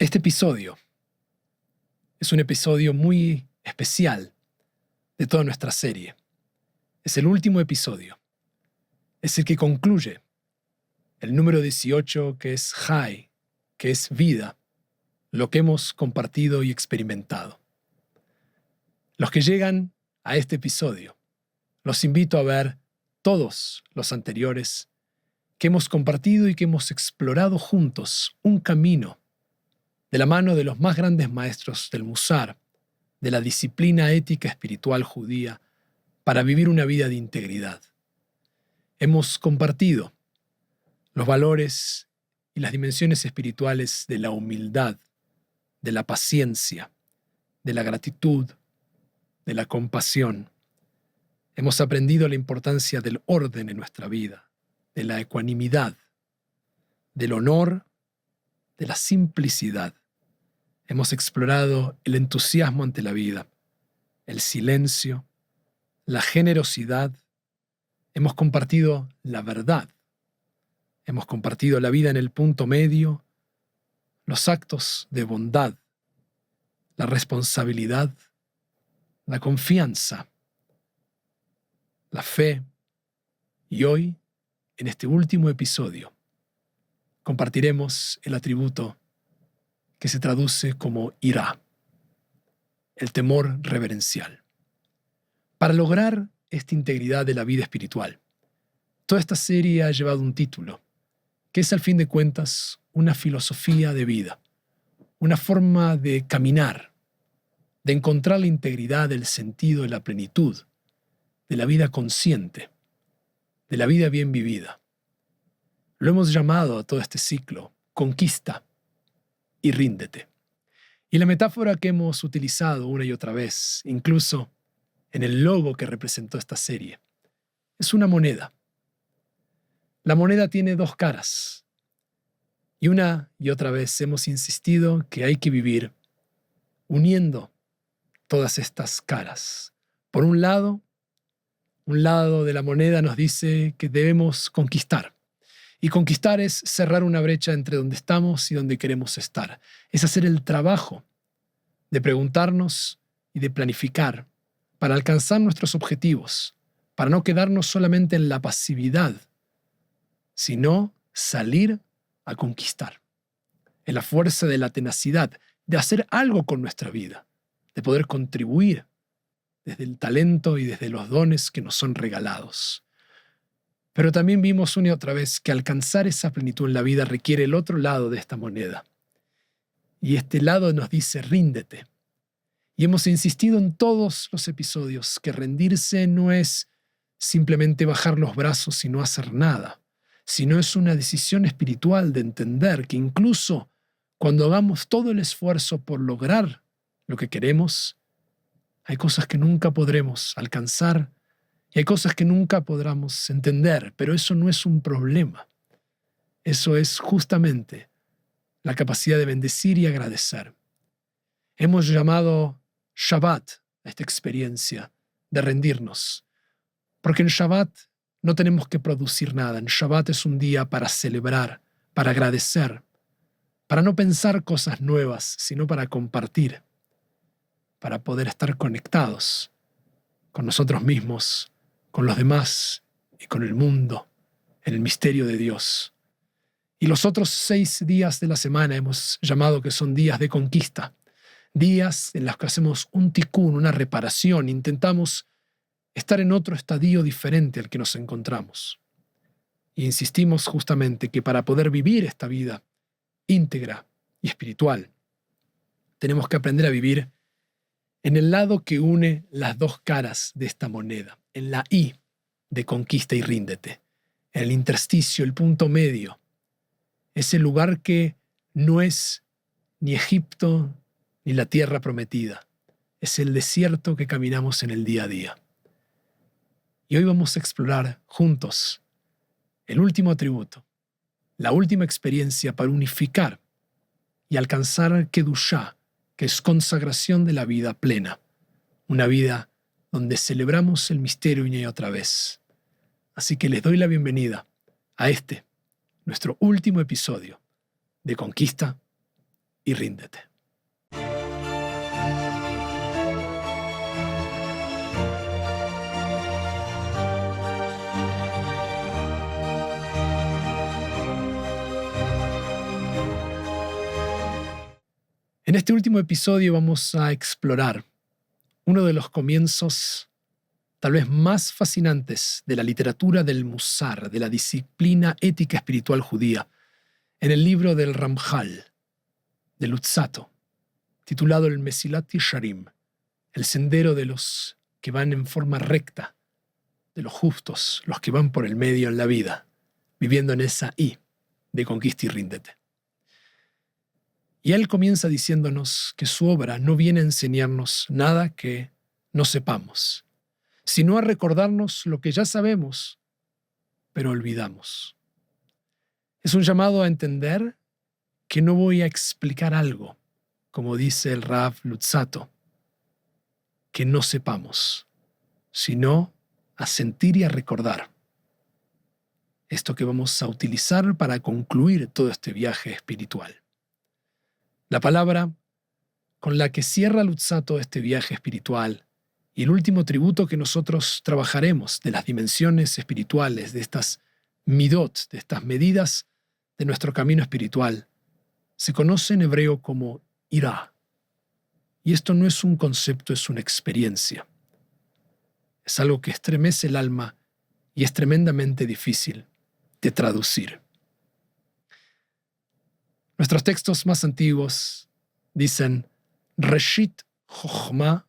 Este episodio es un episodio muy especial de toda nuestra serie. Es el último episodio. Es el que concluye el número 18, que es Jai, que es vida, lo que hemos compartido y experimentado. Los que llegan a este episodio, los invito a ver todos los anteriores que hemos compartido y que hemos explorado juntos un camino de la mano de los más grandes maestros del Musar, de la disciplina ética espiritual judía, para vivir una vida de integridad. Hemos compartido los valores y las dimensiones espirituales de la humildad, de la paciencia, de la gratitud, de la compasión. Hemos aprendido la importancia del orden en nuestra vida, de la ecuanimidad, del honor, de la simplicidad. Hemos explorado el entusiasmo ante la vida, el silencio, la generosidad. Hemos compartido la verdad. Hemos compartido la vida en el punto medio, los actos de bondad, la responsabilidad, la confianza, la fe. Y hoy, en este último episodio, compartiremos el atributo que se traduce como irá, el temor reverencial. Para lograr esta integridad de la vida espiritual, toda esta serie ha llevado un título, que es al fin de cuentas una filosofía de vida, una forma de caminar, de encontrar la integridad, el sentido, la plenitud, de la vida consciente, de la vida bien vivida. Lo hemos llamado a todo este ciclo, conquista y ríndete. Y la metáfora que hemos utilizado una y otra vez, incluso en el logo que representó esta serie, es una moneda. La moneda tiene dos caras. Y una y otra vez hemos insistido que hay que vivir uniendo todas estas caras. Por un lado de la moneda nos dice que debemos conquistar. Y conquistar es cerrar una brecha entre donde estamos y donde queremos estar. Es hacer el trabajo de preguntarnos y de planificar para alcanzar nuestros objetivos, para no quedarnos solamente en la pasividad, sino salir a conquistar. En la fuerza de la tenacidad, de hacer algo con nuestra vida, de poder contribuir desde el talento y desde los dones que nos son regalados. Pero también vimos una y otra vez que alcanzar esa plenitud en la vida requiere el otro lado de esta moneda. Y este lado nos dice, ríndete. Y hemos insistido en todos los episodios que rendirse no es simplemente bajar los brazos y no hacer nada, sino es una decisión espiritual de entender que incluso cuando hagamos todo el esfuerzo por lograr lo que queremos, hay cosas que nunca podremos alcanzar y hay cosas que nunca podremos entender, pero eso no es un problema. Eso es justamente la capacidad de bendecir y agradecer. Hemos llamado Shabbat a esta experiencia de rendirnos, porque en Shabbat no tenemos que producir nada. En Shabbat es un día para celebrar, para agradecer, para no pensar cosas nuevas, sino para compartir, para poder estar conectados con nosotros mismos, con los demás y con el mundo, en el misterio de Dios. Y los otros 6 días de la semana hemos llamado que son días de conquista, días en los que hacemos un tikkun, una reparación, intentamos estar en otro estadio diferente al que nos encontramos. Y insistimos justamente que para poder vivir esta vida íntegra y espiritual, tenemos que aprender a vivir en el lado que une las dos caras de esta moneda, en la I de conquista y ríndete, en el intersticio, el punto medio, ese lugar que no es ni Egipto ni la tierra prometida, es el desierto que caminamos en el día a día. Y hoy vamos a explorar juntos el último atributo, la última experiencia para unificar y alcanzar Kedushá, que es consagración de la vida plena, una vida donde celebramos el misterio una y otra vez. Así que les doy la bienvenida a nuestro último episodio de Conquista y ríndete. En este último episodio vamos a explorar uno de los comienzos tal vez más fascinantes de la literatura del Musar, de la disciplina ética espiritual judía, en el libro del Ramjal, de Luzzatto, titulado el Mesilat Yesharim, el sendero de los que van en forma recta, de los justos, los que van por el medio en la vida, viviendo en esa I de conquista y ríndete. Y él comienza diciéndonos que su obra no viene a enseñarnos nada que no sepamos, sino a recordarnos lo que ya sabemos, pero olvidamos. Es un llamado a entender que no voy a explicar algo, como dice el Rav Luzzatto, que no sepamos, sino a sentir y a recordar. Esto que vamos a utilizar para concluir todo este viaje espiritual. La palabra con la que cierra Luzzatto este viaje espiritual y el último tributo que nosotros trabajaremos de las dimensiones espirituales, de estas midot, de estas medidas de nuestro camino espiritual, se conoce en hebreo como irá. Y esto no es un concepto, es una experiencia. Es algo que estremece el alma y es tremendamente difícil de traducir. Nuestros textos más antiguos dicen Reshit Chochma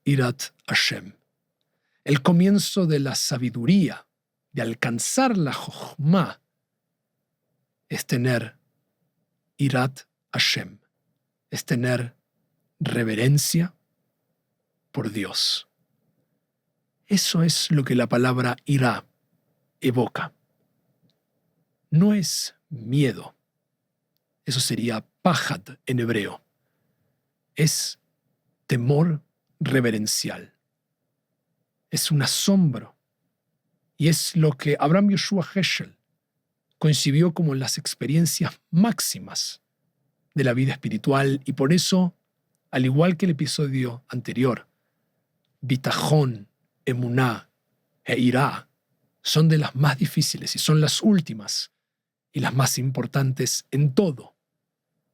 Irat Hashem. El comienzo de la sabiduría, de alcanzar la Chochma, es tener Irat Hashem, es tener reverencia por Dios. Eso es lo que la palabra irá evoca. No es miedo. Eso sería pajad en hebreo. Es temor reverencial. Es un asombro. Y es lo que Abraham Yoshua Heschel concibió como las experiencias máximas de la vida espiritual. Y por eso, al igual que el episodio anterior, Bitajón, Emuná e Irá son de las más difíciles y son las últimas y las más importantes en todo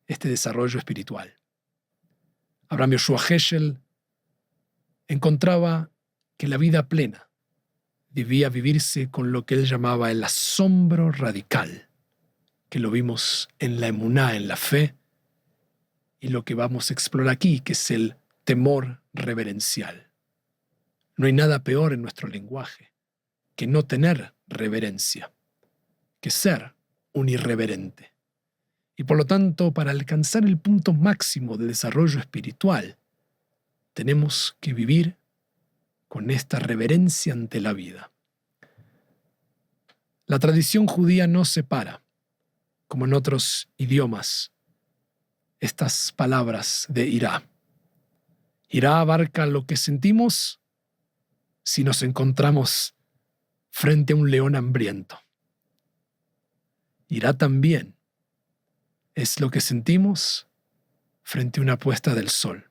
este desarrollo espiritual. Abraham Yoshua Heschel encontraba que la vida plena debía vivirse con lo que él llamaba el asombro radical, que lo vimos en la emuná, en la fe, y lo que vamos a explorar aquí, que es el temor reverencial. No hay nada peor en nuestro lenguaje que no tener reverencia, que ser un irreverente. Y por lo tanto, para alcanzar el punto máximo de desarrollo espiritual, tenemos que vivir con esta reverencia ante la vida. La tradición judía no separa, como en otros idiomas, estas palabras de irá. Irá abarca lo que sentimos si nos encontramos frente a un león hambriento. Irá también es lo que sentimos frente a una puesta del sol,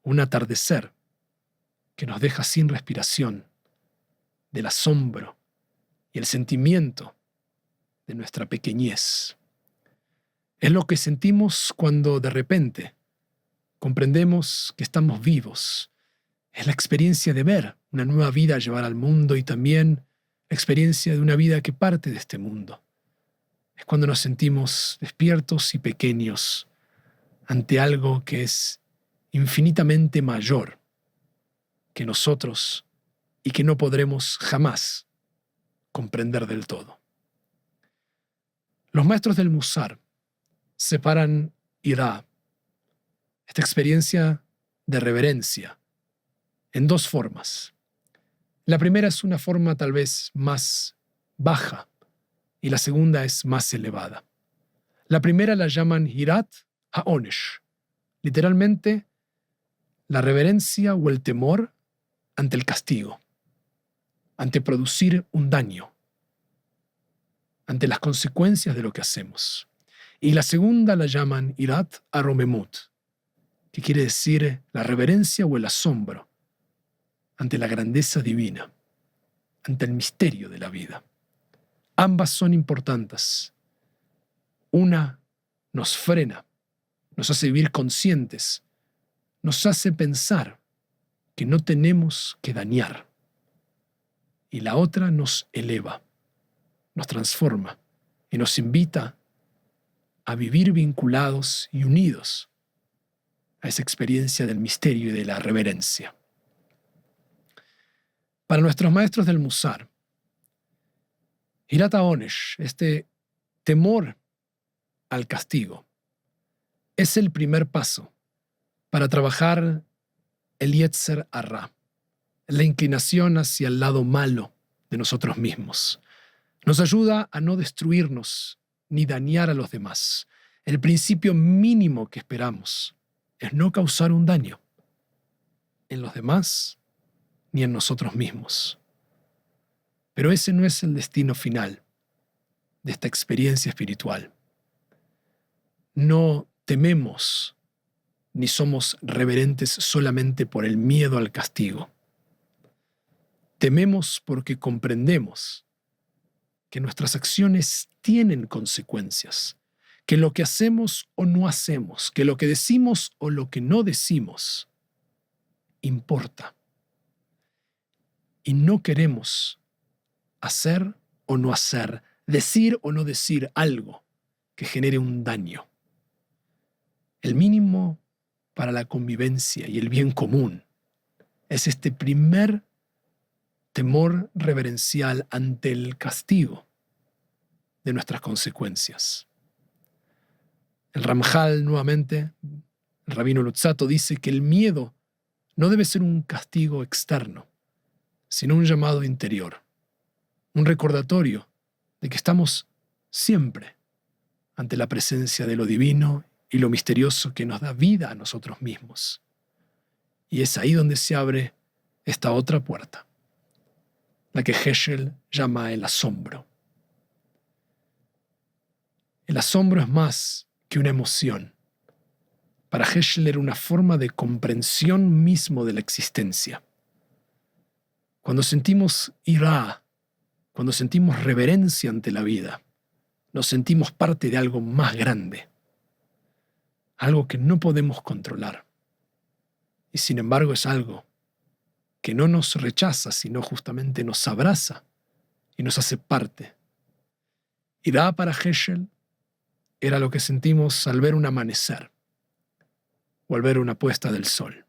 un atardecer que nos deja sin respiración, del asombro y el sentimiento de nuestra pequeñez. Es lo que sentimos cuando de repente comprendemos que estamos vivos. Es la experiencia de ver una nueva vida llevar al mundo y también la experiencia de una vida que parte de este mundo. Es cuando nos sentimos despiertos y pequeños ante algo que es infinitamente mayor que nosotros y que no podremos jamás comprender del todo. Los maestros del Musar separan irá, esta experiencia de reverencia, en dos formas. La primera es una forma tal vez más baja y la segunda es más elevada. La primera la llaman hirat ha'onesh, literalmente la reverencia o el temor ante el castigo, ante producir un daño, ante las consecuencias de lo que hacemos. Y la segunda la llaman Irat Aromemut, que quiere decir la reverencia o el asombro ante la grandeza divina, ante el misterio de la vida. Ambas son importantes. Una nos frena, nos hace vivir conscientes, nos hace pensar que no tenemos que dañar. Y la otra nos eleva, nos transforma y nos invita a vivir vinculados y unidos a esa experiencia del misterio y de la reverencia. Para nuestros maestros del Musar, Hirat HaOnesh, este temor al castigo, es el primer paso para trabajar el Yetzer Hará, la inclinación hacia el lado malo de nosotros mismos. Nos ayuda a no destruirnos ni dañar a los demás. El principio mínimo que esperamos es no causar un daño en los demás ni en nosotros mismos. Pero ese no es el destino final de esta experiencia espiritual. No tememos ni somos reverentes solamente por el miedo al castigo. Tememos porque comprendemos que nuestras acciones tienen consecuencias, que lo que hacemos o no hacemos, que lo que decimos o lo que no decimos, importa. Y no queremos hacer o no hacer, decir o no decir algo que genere un daño. El mínimo para la convivencia y el bien común es este primer temor reverencial ante el castigo de nuestras consecuencias. El Ramjal, nuevamente, el rabino Luzzatto, dice que el miedo no debe ser un castigo externo, sino un llamado interior, un recordatorio de que estamos siempre ante la presencia de lo divino y lo misterioso que nos da vida a nosotros mismos. Y es ahí donde se abre esta otra puerta, la que Heschel llama el asombro. El asombro es más que una emoción. Para Heschel era una forma de comprensión mismo de la existencia. Cuando sentimos irá, cuando sentimos reverencia ante la vida, nos sentimos parte de algo más grande, algo que no podemos controlar. Y sin embargo es algo que no nos rechaza, sino justamente nos abraza y nos hace parte. Irá para Heschel era lo que sentimos al ver un amanecer o al ver una puesta del sol.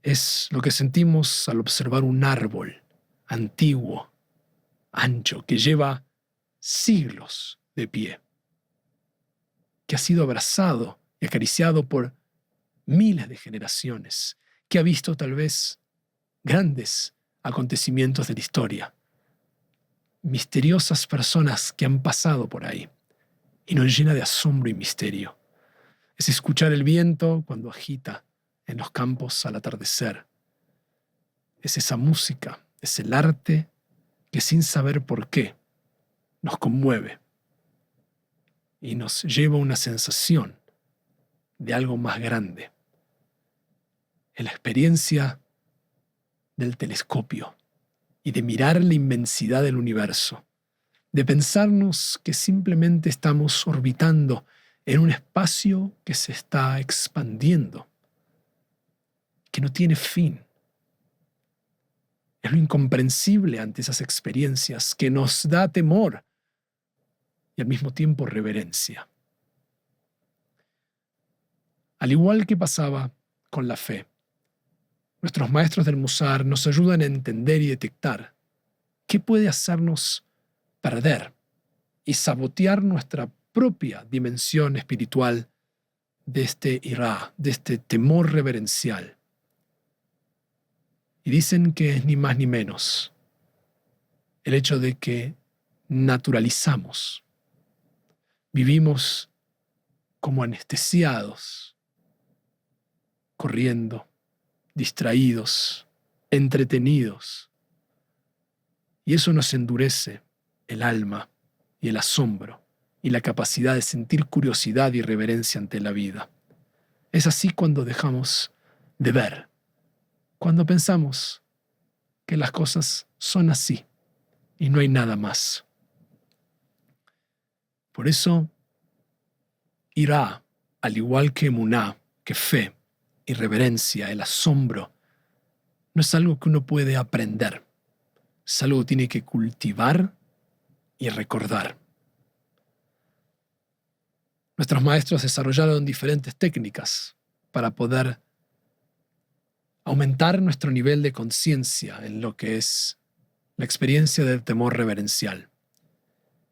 Es lo que sentimos al observar un árbol antiguo, ancho, que lleva siglos de pie, que ha sido abrazado y acariciado por miles de generaciones, que ha visto tal vez grandes acontecimientos de la historia, misteriosas personas que han pasado por ahí, y nos llena de asombro y misterio. Es escuchar el viento cuando agita en los campos al atardecer. Es esa música, es el arte que sin saber por qué nos conmueve y nos lleva a una sensación de algo más grande. En la experiencia del telescopio y de mirar la inmensidad del universo, de pensarnos que simplemente estamos orbitando en un espacio que se está expandiendo, que no tiene fin. Es lo incomprensible ante esas experiencias que nos da temor y al mismo tiempo reverencia. Al igual que pasaba con la fe, nuestros maestros del Musar nos ayudan a entender y detectar qué puede hacernos perder y sabotear nuestra propia dimensión espiritual de este irá, de este temor reverencial. Y dicen que es ni más ni menos el hecho de que naturalizamos, vivimos como anestesiados, corriendo, distraídos, entretenidos. Y eso nos endurece el alma y el asombro y la capacidad de sentir curiosidad y reverencia ante la vida. Es así cuando dejamos de ver, cuando pensamos que las cosas son así y no hay nada más. Por eso, irá, al igual que emuná, que fe y reverencia, el asombro, no es algo que uno puede aprender, es algo que tiene que cultivar y recordar. Nuestros maestros desarrollaron diferentes técnicas para poder aumentar nuestro nivel de conciencia en lo que es la experiencia del temor reverencial.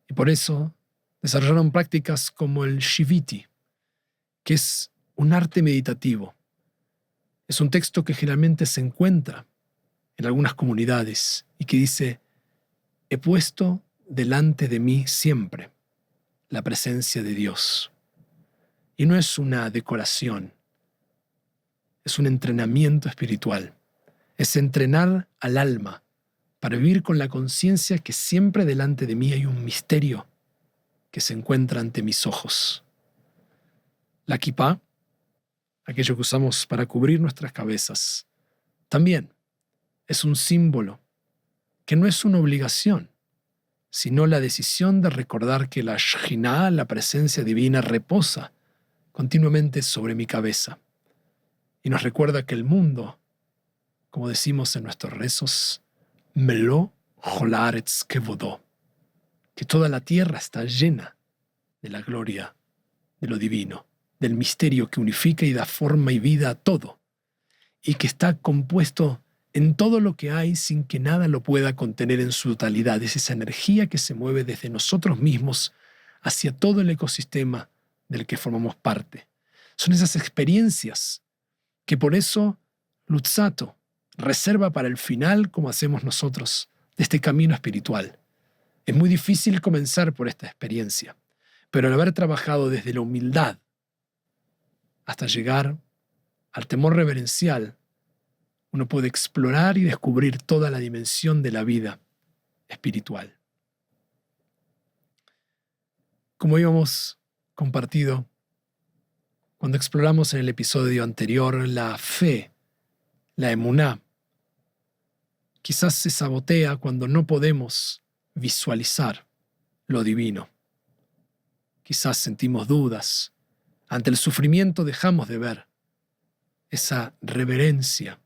Y por eso desarrollaron prácticas como el Shiviti, que es un arte meditativo. Es un texto que generalmente se encuentra en algunas comunidades y que dice: he puesto delante de mí siempre la presencia de Dios. Y no es una decoración, es un entrenamiento espiritual. Es entrenar al alma para vivir con la conciencia que siempre delante de mí hay un misterio que se encuentra ante mis ojos. La kipá, aquello que usamos para cubrir nuestras cabezas, también es un símbolo que no es una obligación, sino la decisión de recordar que la Shekhinah, la presencia divina, reposa continuamente sobre mi cabeza y nos recuerda que el mundo, como decimos en nuestros rezos, Meló Jolaretz Kevodó, que toda la tierra está llena de la gloria de lo divino, del misterio que unifica y da forma y vida a todo, y que está compuesto en todo lo que hay sin que nada lo pueda contener en su totalidad. Es esa energía que se mueve desde nosotros mismos hacia todo el ecosistema del que formamos parte. Son esas experiencias que por eso Luzzatto reserva para el final, como hacemos nosotros, de este camino espiritual. Es muy difícil comenzar por esta experiencia, pero al haber trabajado desde la humildad hasta llegar al temor reverencial, uno puede explorar y descubrir toda la dimensión de la vida espiritual. Como habíamos compartido cuando exploramos en el episodio anterior, la fe, la emuná, quizás se sabotea cuando no podemos visualizar lo divino. Quizás sentimos dudas. Ante el sufrimiento dejamos de ver esa reverencia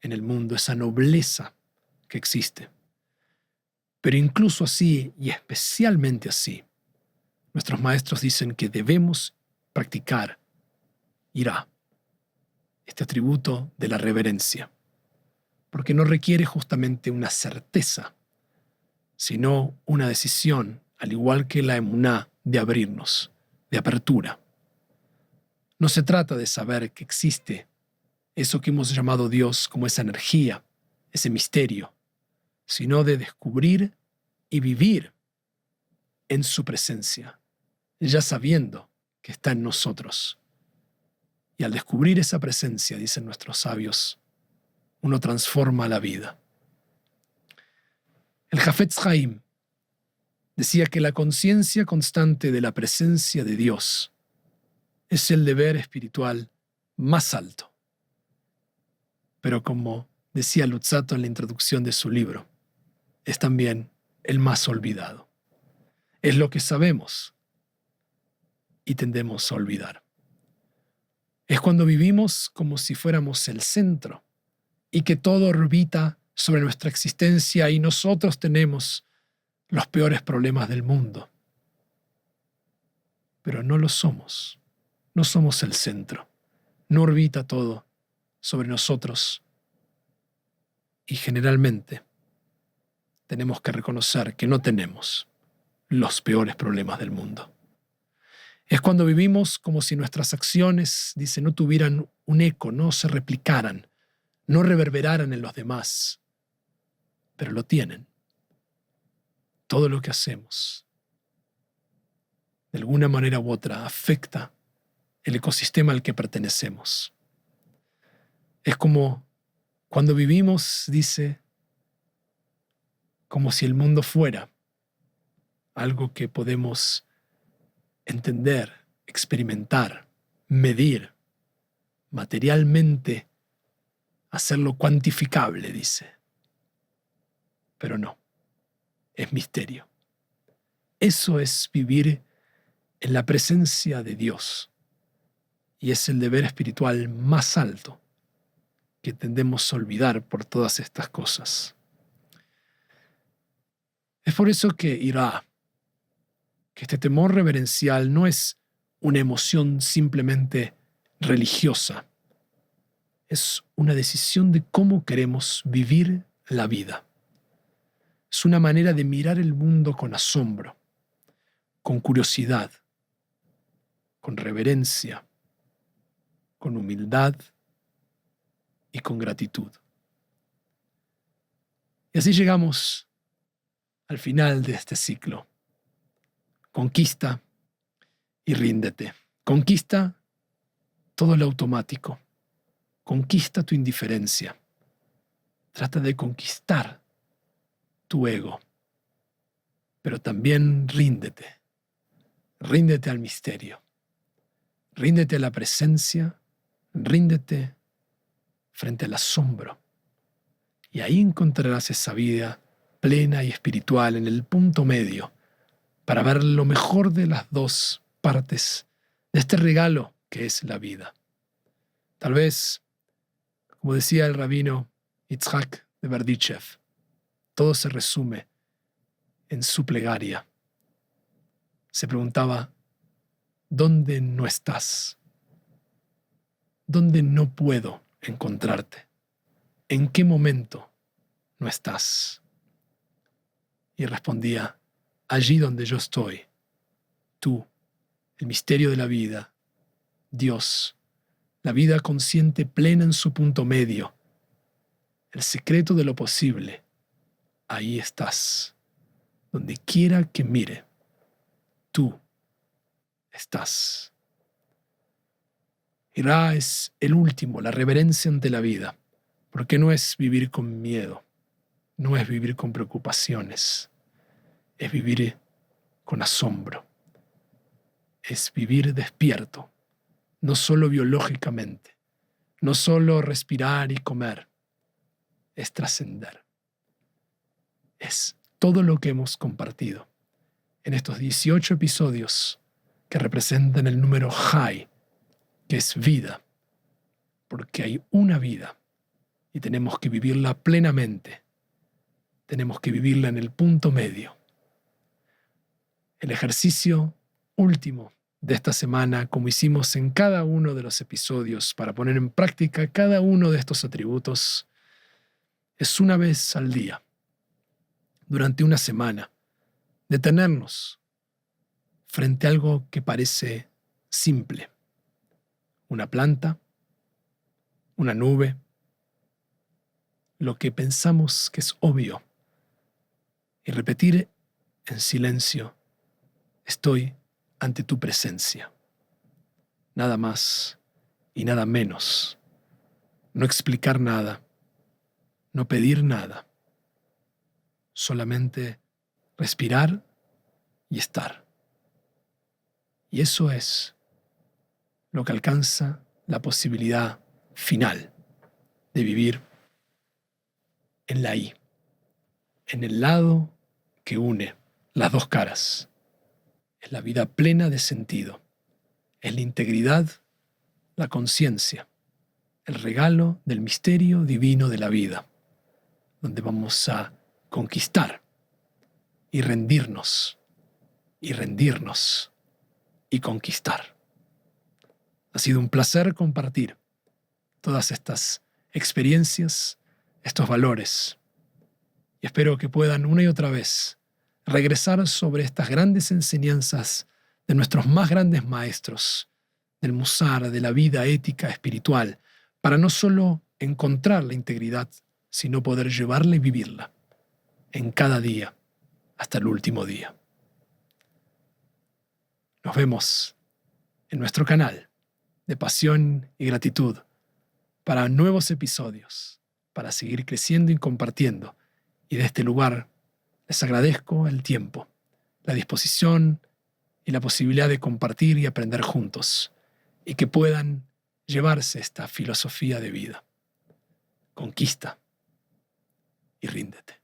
en el mundo, esa nobleza que existe. Pero incluso así, y especialmente así, nuestros maestros dicen que debemos practicar irá, este atributo de la reverencia, porque no requiere justamente una certeza, sino una decisión, al igual que la emuná, de abrirnos, de apertura. No se trata de saber que existe eso que hemos llamado Dios como esa energía, ese misterio, sino de descubrir y vivir en su presencia, ya sabiendo que está en nosotros. Y al descubrir esa presencia, dicen nuestros sabios, uno transforma la vida. El Hafetz Haim decía que la conciencia constante de la presencia de Dios es el deber espiritual más alto. Pero como decía Luzzatto en la introducción de su libro, es también el más olvidado. Es lo que sabemos y tendemos a olvidar. Es cuando vivimos como si fuéramos el centro y que todo orbita sobre nuestra existencia y nosotros tenemos los peores problemas del mundo. Pero no lo somos. No somos el centro. No orbita todo sobre nosotros. Y generalmente tenemos que reconocer que no tenemos los peores problemas del mundo. Es cuando vivimos como si nuestras acciones, dice, no tuvieran un eco, no se replicaran, no reverberaran en los demás, pero lo tienen. Todo lo que hacemos, de alguna manera u otra, afecta el ecosistema al que pertenecemos. Es como cuando vivimos, dice, como si el mundo fuera algo que podemos entender, experimentar, medir, materialmente, hacerlo cuantificable, dice. Pero no, es misterio. Eso es vivir en la presencia de Dios y es el deber espiritual más alto que tendemos a olvidar por todas estas cosas. Es por eso que irá, que este temor reverencial no es una emoción simplemente religiosa, es una decisión de cómo queremos vivir la vida. Es una manera de mirar el mundo con asombro, con curiosidad, con reverencia, con humildad y con gratitud. Y así llegamos al final de este ciclo. Conquista y ríndete. Conquista todo lo automático. Conquista tu indiferencia. Trata de conquistar tu ego. Pero también ríndete. Ríndete al misterio. Ríndete a la presencia. Ríndete frente al asombro. Y ahí encontrarás esa vida plena y espiritual en el punto medio para ver lo mejor de las dos partes de este regalo que es la vida. Tal vez, como decía el rabino Yitzhak de Berdichev, todo se resume en su plegaria. Se preguntaba, ¿dónde no estás? ¿Dónde no puedo encontrarte? ¿En qué momento no estás? Y respondía, allí donde yo estoy, tú, el misterio de la vida, Dios, la vida consciente plena en su punto medio, el secreto de lo posible, ahí estás, donde quiera que mire, tú estás. Irá es el último, la reverencia ante la vida, porque no es vivir con miedo, no es vivir con preocupaciones, es vivir con asombro, es vivir despierto, no solo biológicamente, no solo respirar y comer, es trascender. Es todo lo que hemos compartido en estos 18 episodios que representan el número Jai, que es vida, porque hay una vida y tenemos que vivirla plenamente, tenemos que vivirla en el punto medio. El ejercicio último de esta semana, como hicimos en cada uno de los episodios para poner en práctica cada uno de estos atributos, es una vez al día, durante una semana, detenernos frente a algo que parece simple. Una planta, una nube, lo que pensamos que es obvio, y repetir en silencio, estoy ante tu presencia. Nada más y nada menos. No explicar nada, no pedir nada, solamente respirar y estar. Y eso es lo que alcanza la posibilidad final de vivir en la I, en el lado que une las dos caras. Es la vida plena de sentido, es la integridad, la conciencia, el regalo del misterio divino de la vida, donde vamos a conquistar y rendirnos y conquistar. Ha sido un placer compartir todas estas experiencias, estos valores, y espero que puedan una y otra vez regresar sobre estas grandes enseñanzas de nuestros más grandes maestros, del Musar, de la vida ética espiritual, para no solo encontrar la integridad, sino poder llevarla y vivirla en cada día, hasta el último día. Nos vemos en nuestro canal de Pasión y Gratitud para nuevos episodios, para seguir creciendo y compartiendo. Y de este lugar les agradezco el tiempo, la disposición y la posibilidad de compartir y aprender juntos, y que puedan llevarse esta filosofía de vida. Conquista y ríndete.